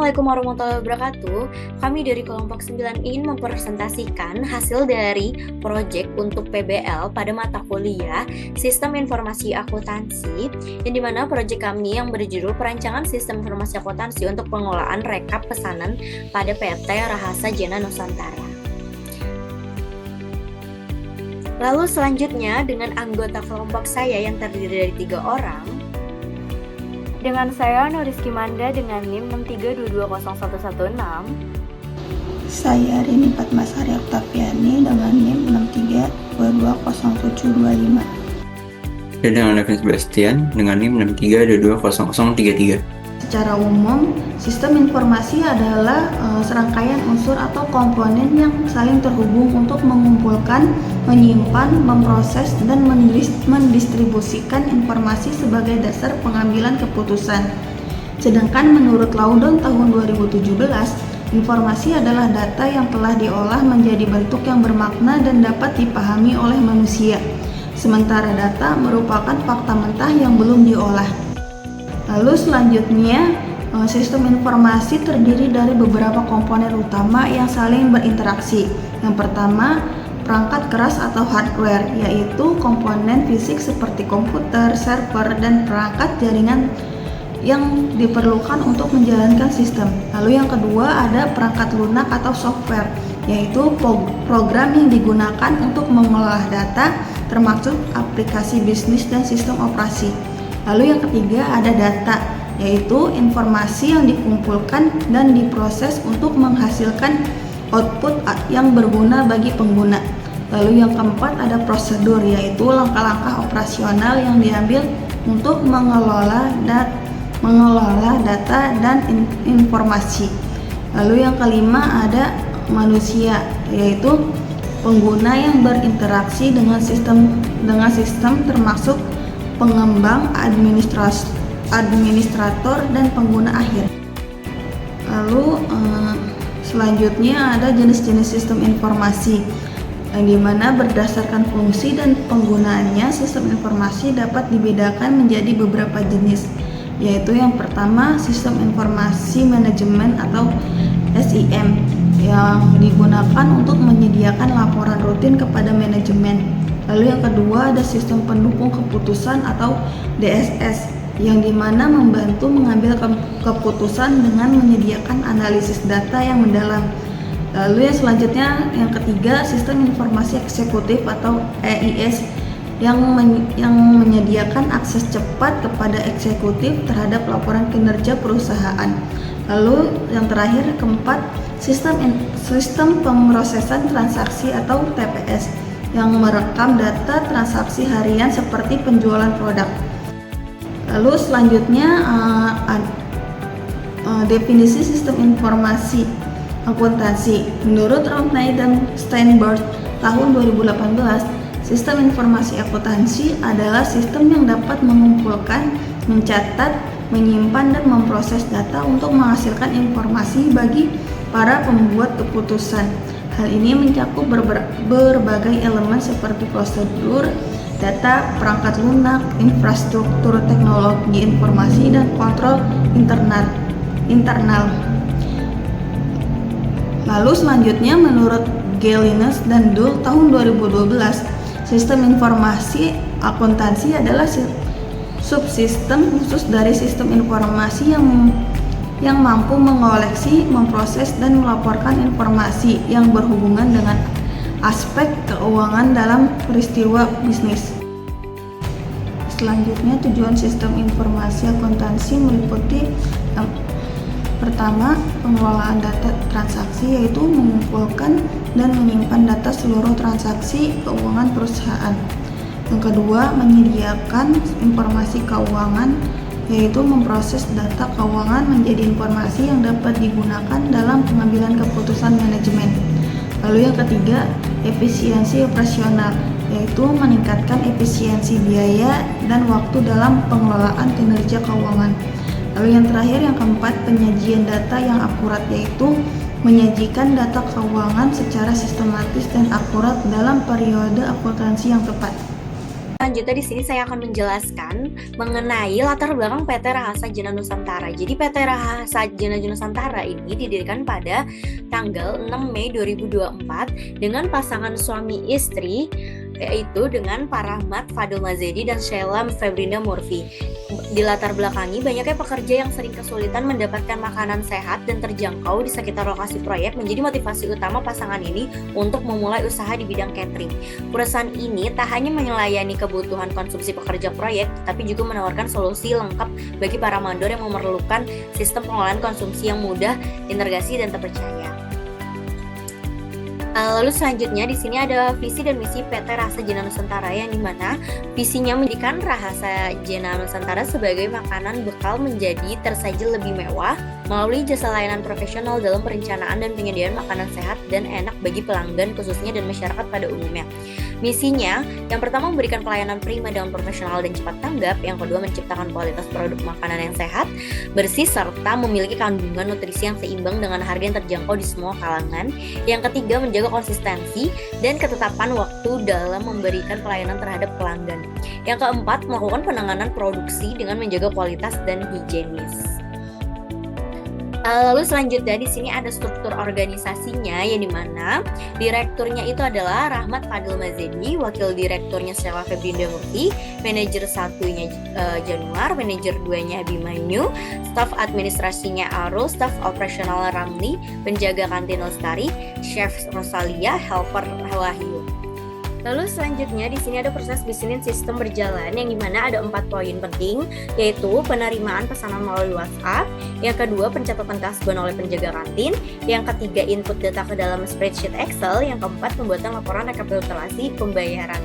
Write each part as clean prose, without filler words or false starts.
Assalamualaikum warahmatullahi wabarakatuh. Kami dari kelompok 9 ingin mempresentasikan hasil dari proyek untuk PBL pada mata kuliah Sistem Informasi Akuntansi, yang dimana proyek kami yang berjudul Perancangan Sistem Informasi Akuntansi untuk Pengelolaan Rekap Pesanan pada PT Rahasa Jena Nusantara. Lalu selanjutnya dengan anggota kelompok saya yang terdiri dari 3 orang. Dengan saya Nuriski Manda dengan NIM 632201116. Saya Rini Fatmasari Oktaviani dengan NIM 632200725. Dan dengan Devin Sebastian dengan NIM 632200033. Secara umum, sistem informasi adalah serangkaian unsur atau komponen yang saling terhubung untuk mengumpulkan, menyimpan, memproses, dan mendistribusikan informasi sebagai dasar pengambilan keputusan. Sedangkan menurut Laudon tahun 2017, informasi adalah data yang telah diolah menjadi bentuk yang bermakna dan dapat dipahami oleh manusia. Sementara data merupakan fakta mentah yang belum diolah. Lalu selanjutnya, sistem informasi terdiri dari beberapa komponen utama yang saling berinteraksi. Yang pertama, perangkat keras atau hardware, yaitu komponen fisik seperti komputer, server, dan perangkat jaringan yang diperlukan untuk menjalankan sistem. Lalu yang kedua ada perangkat lunak atau software, yaitu program yang digunakan untuk mengolah data, termasuk aplikasi bisnis dan sistem operasi. Lalu yang ketiga ada data, yaitu informasi yang dikumpulkan dan diproses untuk menghasilkan output yang berguna bagi pengguna. Lalu yang keempat ada prosedur, yaitu langkah-langkah operasional yang diambil untuk mengelola data dan informasi. Lalu yang kelima ada manusia, yaitu pengguna yang berinteraksi dengan sistem termasuk pengembang, administrator, dan pengguna akhir. Lalu selanjutnya ada jenis-jenis sistem informasi, yang dimana berdasarkan fungsi dan penggunaannya sistem informasi dapat dibedakan menjadi beberapa jenis, yaitu yang pertama sistem informasi manajemen atau SIM yang digunakan untuk menyediakan laporan rutin kepada manajemen. Lalu yang kedua ada sistem pendukung keputusan atau DSS, yang dimana membantu mengambil keputusan dengan menyediakan analisis data yang mendalam. Lalu yang selanjutnya yang ketiga sistem informasi eksekutif atau EIS yang menyediakan akses cepat kepada eksekutif terhadap laporan kinerja perusahaan. Lalu yang terakhir keempat sistem pemrosesan transaksi atau TPS yang merekam data transaksi harian seperti penjualan produk. Lalu selanjutnya definisi sistem informasi akuntansi. Menurut Routledge dan Steinberg tahun 2018, sistem informasi akuntansi adalah sistem yang dapat mengumpulkan, mencatat, menyimpan, dan memproses data untuk menghasilkan informasi bagi para pembuat keputusan. Hal ini mencakup berbagai elemen seperti prosedur, data, perangkat lunak, infrastruktur teknologi informasi, dan kontrol internal. Lalu selanjutnya menurut Gelinas dan Dull tahun 2012, sistem informasi akuntansi adalah subsistem khusus dari sistem informasi yang mampu mengoleksi, memproses, dan melaporkan informasi yang berhubungan dengan aspek keuangan dalam peristiwa bisnis. Selanjutnya, tujuan sistem informasi akuntansi meliputi yang pertama, pengelolaan data transaksi, yaitu mengumpulkan dan menyimpan data seluruh transaksi keuangan perusahaan. Yang kedua, menyediakan informasi keuangan, yaitu memproses data keuangan menjadi informasi yang dapat digunakan dalam pengambilan keputusan manajemen. Lalu yang ketiga, efisiensi operasional, yaitu meningkatkan efisiensi biaya dan waktu dalam pengelolaan kinerja keuangan. Lalu yang terakhir, yang keempat, penyajian data yang akurat, yaitu menyajikan data keuangan secara sistematis dan akurat dalam periode akuntansi yang tepat. Selanjutnya di sini saya akan menjelaskan mengenai latar belakang PT Rahasa Jena Nusantara. Jadi PT Rahasa Jena Nusantara ini didirikan pada tanggal 6 Mei 2024 dengan pasangan suami istri, yaitu dengan Pak Rahmat Fadil Mazedi dan Sheila Febrinda Murphy. Di latar belakangi banyaknya pekerja yang sering kesulitan mendapatkan makanan sehat dan terjangkau di sekitar lokasi proyek menjadi motivasi utama pasangan ini untuk memulai usaha di bidang catering. Perusahaan ini tak hanya melayani kebutuhan konsumsi pekerja proyek, tapi juga menawarkan solusi lengkap bagi para mandor yang memerlukan sistem pengolahan konsumsi yang mudah, integrasi, dan terpercaya. Lalu selanjutnya di sini ada visi dan misi PT Rahasa Jena Nusantara, yang dimana visinya menjadikan Rahasa Jena Nusantara sebagai makanan bekal menjadi tersaji lebih mewah melalui jasa layanan profesional dalam perencanaan dan penyediaan makanan sehat dan enak bagi pelanggan khususnya dan masyarakat pada umumnya. Misinya, yang pertama memberikan pelayanan prima dengan profesional dan cepat tanggap, yang kedua menciptakan kualitas produk makanan yang sehat, bersih, serta memiliki kandungan nutrisi yang seimbang dengan harga yang terjangkau di semua kalangan, yang ketiga menjaga konsistensi dan ketetapan waktu dalam memberikan pelayanan terhadap pelanggan, yang keempat melakukan penanganan produksi dengan menjaga kualitas dan higienis. Lalu selanjutnya di sini ada struktur organisasinya, yang dimana direkturnya itu adalah Rahmat Fadil Mazedi, wakil direkturnya Sheila Febrinda Murphy, manajer satunya Januar, manajer 2-nya Abimanyu, staf administrasinya Arul, staf operasional Ramli, penjaga kantin Lestari, chef Rosalia, helper Wahyu. Lalu selanjutnya di sini ada proses bisnis sistem berjalan, yang dimana ada 4 poin penting, yaitu penerimaan pesanan melalui WhatsApp, yang kedua pencatatan kasbon oleh penjaga kantin, yang ketiga input data ke dalam spreadsheet Excel, yang keempat pembuatan laporan rekapitulasi pembayaran.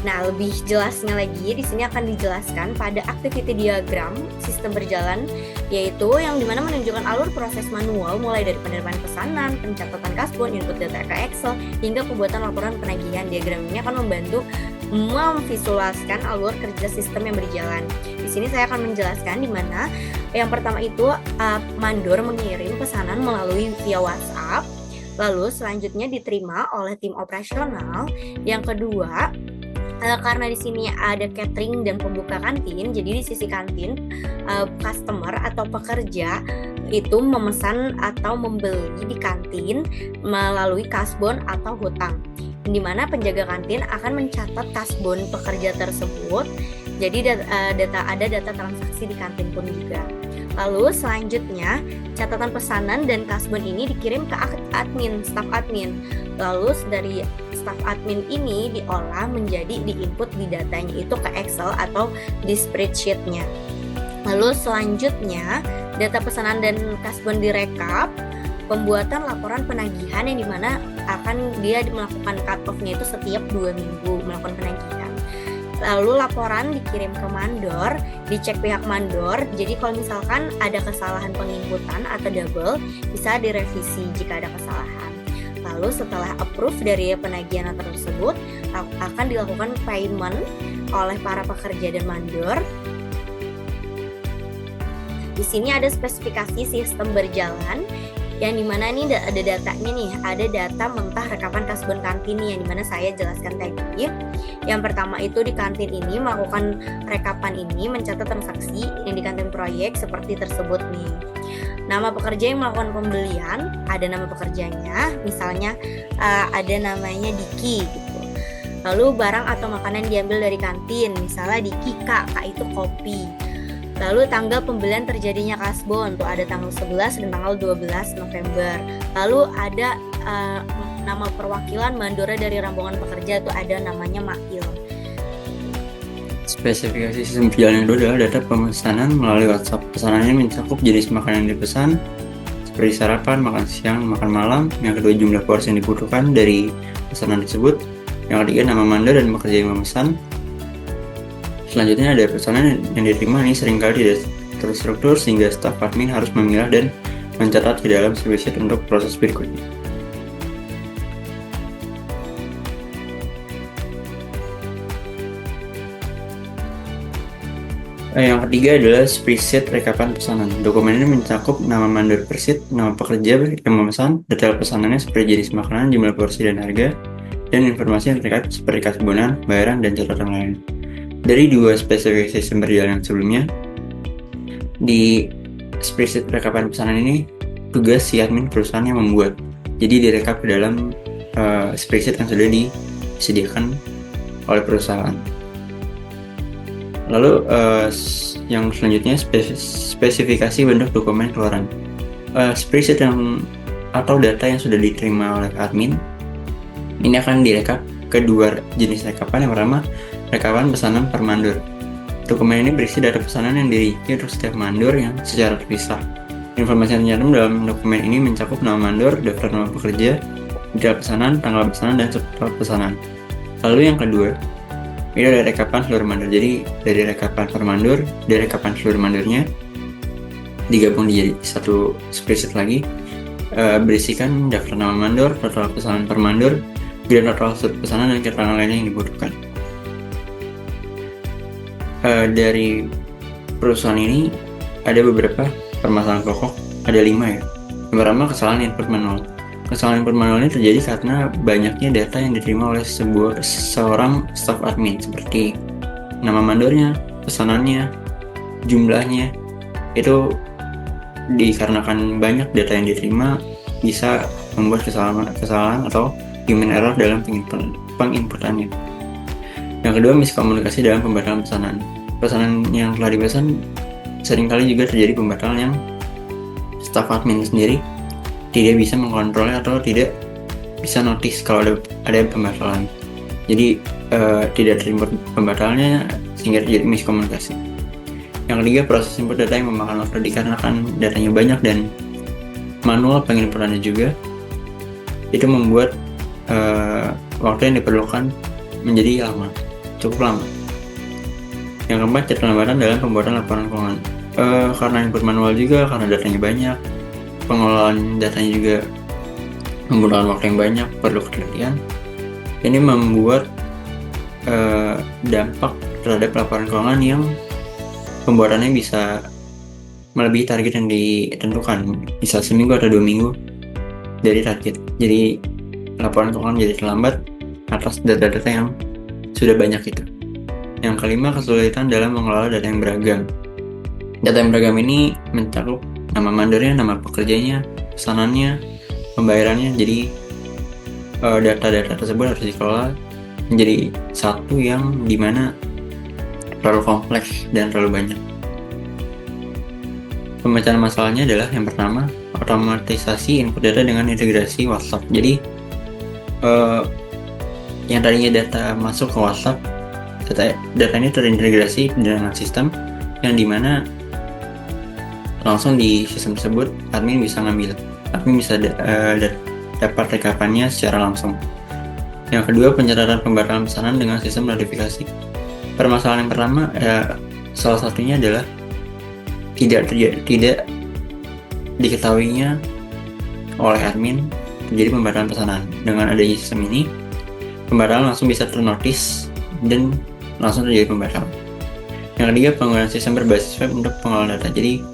Nah, lebih jelasnya lagi di sini akan dijelaskan pada activity diagram sistem berjalan, yaitu yang dimana menunjukkan alur proses manual mulai dari penerimaan pesanan, pencatatan kasbon, input data ke Excel, hingga pembuatan laporan penagihan. Diagram ini akan membantu memvisualisasikan alur kerja sistem yang berjalan. Di sini saya akan menjelaskan di mana yang pertama itu mandor mengirim pesanan melalui via WhatsApp, lalu selanjutnya diterima oleh tim operasional. Yang kedua, karena di sini ada catering dan pembuka kantin, jadi di sisi kantin customer atau pekerja itu memesan atau membeli di kantin melalui kasbon atau hutang, di mana penjaga kantin akan mencatat kasbon pekerja tersebut. Jadi ada data transaksi di kantin pun juga. Lalu selanjutnya catatan pesanan dan kasbon ini dikirim ke admin, staf admin. Lalu dari staf admin ini diolah menjadi diinput di datanya itu ke Excel atau di spreadsheet-nya. Lalu selanjutnya data pesanan dan kasbon direkap, pembuatan laporan penagihan, yang dimana akan dia melakukan cut-off-nya itu setiap 2 minggu melakukan penagihan. Lalu laporan dikirim ke mandor, dicek pihak mandor. Jadi kalau misalkan ada kesalahan penginputan atau double, bisa direvisi jika ada kesalahan. Lalu setelah approve dari penagihan tersebut, akan dilakukan payment oleh para pekerja dan mandor. Di sini ada spesifikasi sistem berjalan, yang dimana nih ada datanya nih, ada data mentah rekapan kasbon kantin nih, yang dimana saya jelaskan tadi. Yang pertama itu di kantin ini melakukan rekapan ini, mencatat transaksi yang di kantin proyek seperti tersebut nih. Nama pekerja yang melakukan pembelian, ada nama pekerjanya, misalnya ada namanya Diki gitu. Lalu barang atau makanan diambil dari kantin, misalnya Diki K itu kopi. Lalu tanggal pembelian terjadinya kasbon, tuh ada tanggal 11 dan tanggal 12 November. Lalu ada nama perwakilan mandora dari rombongan pekerja, tuh ada namanya Mail. Spesifikasi sistem berjalan itu adalah data pemesanan melalui WhatsApp. Pesanannya mencakup jenis makanan yang dipesan, seperti sarapan, makan siang, makan malam. Yang kedua, jumlah porsi yang dibutuhkan dari pesanan tersebut. Yang ketiga, nama mandor dan pekerja yang memesan. Selanjutnya ada pesanan yang diterima nih seringkali tidak terstruktur sehingga staf admin harus memilah dan mencatat di dalam spreadsheet untuk proses berikutnya. Yang ketiga adalah spreadsheet rekapan pesanan. Dokumen ini mencakup nama mandor per sheet, nama pekerja yang memesan, detail pesanannya seperti jenis makanan, jumlah porsi dan harga, dan informasi yang terkait seperti kas kebunan, bayaran, dan catatan lain. Dari dua spesifikasi sumber jalan sebelumnya, di spreadsheet rekapan pesanan ini tugas si admin perusahaan yang membuat. Jadi direkap ke dalam spreadsheet yang sudah disediakan oleh perusahaan. Lalu yang selanjutnya spesifikasi bentuk dokumen keluaran. Spreadsheet atau data yang sudah diterima oleh admin ini akan direkap ke dua jenis rekapan. Yang pertama, rekapan pesanan per mandor. Dokumen ini berisi data pesanan yang dirinci untuk setiap mandor yang secara terpisah. Informasi yang tercantum dalam dokumen ini mencakup nama mandor, daftar nama pekerja, detail pesanan, tanggal pesanan, dan setor pesanan. Lalu yang kedua, ini ada rekapan seluruh mandor. Jadi dari rekapan per mandor, dari rekapan seluruh mandornya digabung jadi satu spreadsheet lagi, berisikan daftar nama mandor, total pesanan per mandor, dan total pesanan dan keterangan lainnya yang dibutuhkan. Dari perusahaan ini ada beberapa permasalahan pokok, ada 5 ya. Yang pertama, kesalahan input manual. Kesalahan input manual ini terjadi karena banyaknya data yang diterima oleh seorang staff admin, seperti nama mandornya, pesanannya, jumlahnya. Itu dikarenakan banyak data yang diterima bisa membuat kesalahan atau human error dalam penginputannya. Yang kedua, miskomunikasi dalam pembatalan pesanan. Pesanan yang telah dipesan seringkali juga terjadi pembatalan yang staf admin sendiri tidak bisa mengkontrolnya atau tidak bisa notice kalau ada pembatalan. Jadi tidak terima pembatalannya sehingga terjadi miskomunikasi. Yang ketiga, proses input data yang memakan waktu dikarenakan datanya banyak dan manual penginputannya juga. Itu membuat waktu yang diperlukan menjadi cukup lama. Yang keempat, keterlambatan dalam pembuatan laporan keuangan. Karena input manual juga, karena datanya banyak, pengelolaan datanya juga menggunakan waktu yang banyak, perlu ketelitian. Ini membuat dampak terhadap laporan keuangan yang pembuatannya bisa melebihi target yang ditentukan, bisa seminggu atau 2 minggu dari target. Jadi laporan keuangan jadi terlambat atas data-data yang sudah banyak itu. Yang kelima, kesulitan dalam mengelola data yang beragam. Data yang beragam ini mencakup nama mandornya, nama pekerjanya, pesanannya, pembayarannya. Jadi data-data tersebut harus dikelola menjadi satu yang dimana terlalu kompleks dan terlalu banyak. Pemecahan masalahnya adalah yang pertama, otomatisasi input data dengan integrasi WhatsApp. Jadi yang tadinya data masuk ke WhatsApp, data ini terintegrasi dengan sistem yang dimana langsung di sistem tersebut admin bisa dapat rekapannya secara langsung. Yang kedua, pencatatan pembatalan pesanan dengan sistem notifikasi. Permasalahan yang pertama salah satunya adalah tidak diketahuinya oleh admin terjadi pembatalan pesanan. Dengan adanya sistem ini, pembatalan langsung bisa ternotis dan langsung terjadi pembatalan. Yang ketiga, penggunaan sistem berbasis web untuk pengelolaan data. Jadi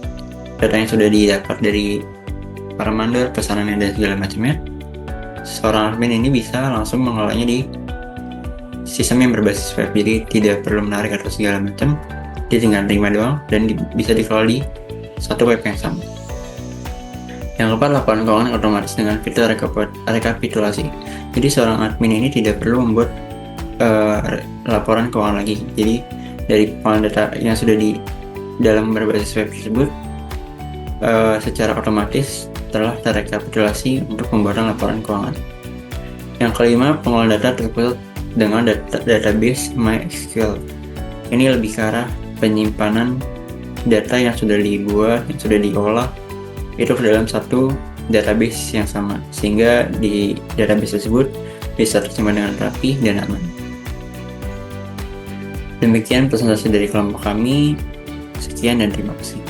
data yang sudah didapat dari para mandor, pesanannya dan segala macamnya, seorang admin ini bisa langsung mengelolanya di sistem yang berbasis web. Jadi tidak perlu menarik atau segala macam, dia tinggal terima doang dan bisa dikelola di satu web yang sama. Yang keempat, laporan keuangan otomatis dengan fitur rekapitulasi. Jadi seorang admin ini tidak perlu membuat laporan keuangan lagi. Jadi dari pengolahan data yang sudah di dalam berbasis web tersebut secara otomatis telah terrekapitulasi untuk pembuatan laporan keuangan. Yang kelima, pengolahan data terpusat dengan database MySQL. Ini lebih ke arah penyimpanan data yang sudah dibuat, yang sudah diolah itu ke dalam satu database yang sama, sehingga di database tersebut bisa tersimpan dengan rapi dan aman. Demikian presentasi dari kelompok kami. Sekian dan terima kasih.